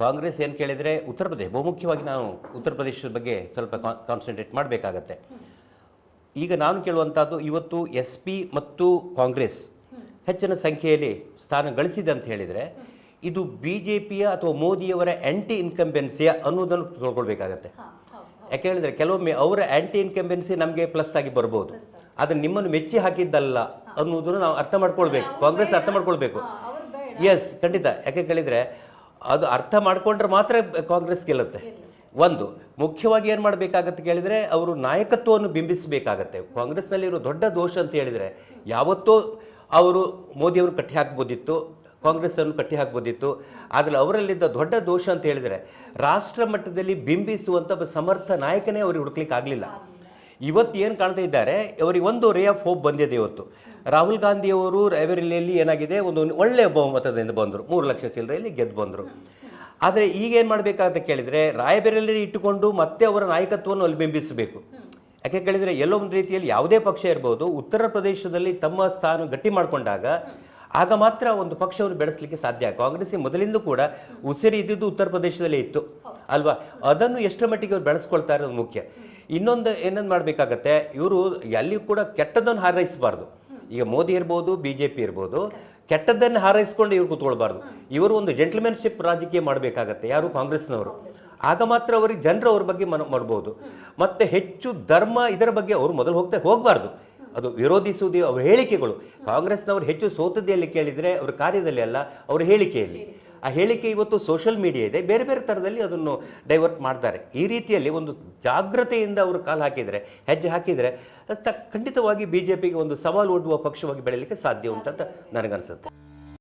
ಕಾಂಗ್ರೆಸ್ ಏನು ಕೇಳಿದರೆ ಉತ್ತರ ಪ್ರದೇಶ ಬಹುಮುಖ್ಯವಾಗಿ ನಾವು ಉತ್ತರ ಪ್ರದೇಶದ ಬಗ್ಗೆ ಸ್ವಲ್ಪ ಕಾನ್ಸಂಟ್ರೇಟ್ ಮಾಡಬೇಕಾಗತ್ತೆ. ಈಗ ನಾನು ಕೇಳುವಂಥದ್ದು ಇವತ್ತು SP ಮತ್ತು ಕಾಂಗ್ರೆಸ್ ಹೆಚ್ಚಿನ ಸಂಖ್ಯೆಯಲ್ಲಿ ಸ್ಥಾನ ಗಳಿಸಿದೆ ಅಂತ ಹೇಳಿದರೆ ಇದು BJPಯ ಅಥವಾ ಮೋದಿಯವರ ಆ್ಯಂಟಿ ಇನ್ಕಂಬೆನ್ಸಿಯ ಅನ್ನೋದನ್ನು ತಿಳ್ಕೊಳ್ಬೇಕಾಗತ್ತೆ. ಯಾಕೆ ಹೇಳಿದರೆ ಕೆಲವೊಮ್ಮೆ ಅವರ ಆ್ಯಂಟಿ ಇನ್ಕಂಬೆನ್ಸಿ ನಮಗೆ ಪ್ಲಸ್ ಆಗಿ ಬರ್ಬೋದು, ಆದರೆ ನಿಮ್ಮನ್ನು ಮೆಚ್ಚಿ ಹಾಕಿದ್ದಲ್ಲ ಅನ್ನೋದನ್ನು ನಾವು ಅರ್ಥ ಮಾಡ್ಕೊಳ್ಬೇಕು, ಕಾಂಗ್ರೆಸ್ ಅರ್ಥ ಮಾಡ್ಕೊಳ್ಬೇಕು. ಎಸ್, ಖಂಡಿತ. ಯಾಕೆ ಕೇಳಿದರೆ ಅದು ಅರ್ಥ ಮಾಡಿಕೊಂಡ್ರೆ ಮಾತ್ರ ಕಾಂಗ್ರೆಸ್ ಗೆಲ್ಲುತ್ತೆ. ಒಂದು ಮುಖ್ಯವಾಗಿ ಏನು ಮಾಡಬೇಕಾಗತ್ತೆ ಕೇಳಿದರೆ ಅವರು ನಾಯಕತ್ವವನ್ನು ಬಿಂಬಿಸಬೇಕಾಗತ್ತೆ. ಕಾಂಗ್ರೆಸ್ನಲ್ಲಿರೋ ದೊಡ್ಡ ದೋಷ ಅಂತ ಹೇಳಿದರೆ ಯಾವತ್ತೋ ಅವರು ಮೋದಿಯವರು ಕಟ್ಟಿ ಹಾಕ್ಬೋದಿತ್ತು, ಕಾಂಗ್ರೆಸ್ಸನ್ನು ಕಟ್ಟಿ ಹಾಕ್ಬೋದಿತ್ತು. ಆದರೆ ಅವರಲ್ಲಿದ್ದ ದೊಡ್ಡ ದೋಷ ಅಂತ ಹೇಳಿದರೆ ರಾಷ್ಟ್ರ ಮಟ್ಟದಲ್ಲಿ ಬಿಂಬಿಸುವಂಥ ಸಮರ್ಥ ನಾಯಕನೇ ಅವ್ರಿಗೆ ಹುಡುಕ್ಲಿಕ್ಕೆ ಆಗಲಿಲ್ಲ. ಇವತ್ತು ಏನು ಕಾಣ್ತಾ ಇದ್ದಾರೆ, ಅವರಿಗೆ ಒಂದು ರೇ ಆಫ್ ಹೋಪ್ ಬಂದಿದೆ. ಇವತ್ತು ರಾಹುಲ್ ಗಾಂಧಿಯವರು ರಾಯಬರೇಲಿಯಲ್ಲಿ ಏನಾಗಿದೆ, ಒಂದು ಒಳ್ಳೆಯ ಬಹುಮತದಿಂದ ಬಂದರು, 3 ಲಕ್ಷ ಚಿಲ್ಲರೆಯಲ್ಲಿ ಗೆದ್ದು ಬಂದರು. ಆದರೆ ಈಗ ಏನು ಮಾಡಬೇಕಾಗುತ್ತೆ ಕೇಳಿದರೆ ರಾಯಬರೇಲಿಯಲ್ಲಿ ಇಟ್ಟುಕೊಂಡು ಮತ್ತೆ ಅವರ ನಾಯಕತ್ವವನ್ನು ಅಲ್ಲಿ ಬಿಂಬಿಸಬೇಕು. ಯಾಕೆ ಕೇಳಿದರೆ ಎಲ್ಲೋ ಒಂದು ರೀತಿಯಲ್ಲಿ ಯಾವುದೇ ಪಕ್ಷ ಇರ್ಬೋದು, ಉತ್ತರ ಪ್ರದೇಶದಲ್ಲಿ ತಮ್ಮ ಸ್ಥಾನ ಗಟ್ಟಿ ಮಾಡಿಕೊಂಡಾಗ ಆಗ ಮಾತ್ರ ಒಂದು ಪಕ್ಷವನ್ನು ಬೆಳೆಸಲಿಕ್ಕೆ ಸಾಧ್ಯ. ಕಾಂಗ್ರೆಸ್ಸಿಗೆ ಮೊದಲಿಂದ ಕೂಡ ಉಸಿರಿ ಇದ್ದಿದ್ದು ಉತ್ತರ ಪ್ರದೇಶದಲ್ಲೇ ಇತ್ತು ಅಲ್ವಾ, ಅದನ್ನು ಎಷ್ಟರ ಮಟ್ಟಿಗೆ ಅವ್ರು ಬೆಳೆಸ್ಕೊಳ್ತಾರೆ ಅದು ಮುಖ್ಯ. ಇನ್ನೊಂದು ಏನನ್ನು ಮಾಡಬೇಕಾಗತ್ತೆ, ಇವರು ಎಲ್ಲಿಯೂ ಕೂಡ ಕೆಟ್ಟದನ್ನು ಹಾರೈಸಬಾರ್ದು. ಈಗ ಮೋದಿ ಇರ್ಬೋದು, BJP ಇರ್ಬೋದು, ಕೆಟ್ಟದ್ದನ್ನು ಹಾರೈಸ್ಕೊಂಡು ಇವ್ರು ಕೂತ್ಕೊಳ್ಬಾರ್ದು. ಇವರು ಒಂದು ಜೆಂಟ್ಲ್ಮೆನ್ಶಿಪ್ ರಾಜಕೀಯ ಮಾಡಬೇಕಾಗತ್ತೆ, ಯಾರು ಕಾಂಗ್ರೆಸ್ನವರು. ಆಗ ಮಾತ್ರ ಅವರಿಗೆ ಜನರು ಅವ್ರ ಬಗ್ಗೆ ಮಾಡ್ಬೋದು. ಮತ್ತು ಹೆಚ್ಚು ಧರ್ಮ ಇದರ ಬಗ್ಗೆ ಅವರು ಮೊದಲು ಹೋಗಬಾರ್ದು, ಅದು ವಿರೋಧಿಸುವುದು ಅವರ ಹೇಳಿಕೆಗಳು. ಕಾಂಗ್ರೆಸ್ನವರು ಹೆಚ್ಚು ಸೋತದೆಯಲ್ಲಿ ಕೇಳಿದರೆ ಅವರ ಕಾರ್ಯದಲ್ಲಿ ಅಲ್ಲ, ಅವರ ಹೇಳಿಕೆಯಲ್ಲಿ. ಆ ಹೇಳಿಕೆ ಇವತ್ತು ಸೋಷಿಯಲ್ ಮೀಡಿಯಾ ಇದೆ, ಬೇರೆ ಬೇರೆ ಥರದಲ್ಲಿ ಅದನ್ನು ಡೈವರ್ಟ್ ಮಾಡ್ತಾರೆ. ಈ ರೀತಿಯಲ್ಲಿ ಒಂದು ಜಾಗ್ರತೆಯಿಂದ ಅವರು ಕಾಲು ಹಾಕಿದರೆ, ಹೆಜ್ಜೆ ಹಾಕಿದರೆ ಖಂಡಿತವಾಗಿ BJPಗೆ ಒಂದು ಸವಾಲು ಒಡ್ಡುವ ಪಕ್ಷವಾಗಿ ಬೆಳೀಲಿಕ್ಕೆ ಸಾಧ್ಯ ಉಂಟಂತ ನನಗನ್ಸುತ್ತೆ.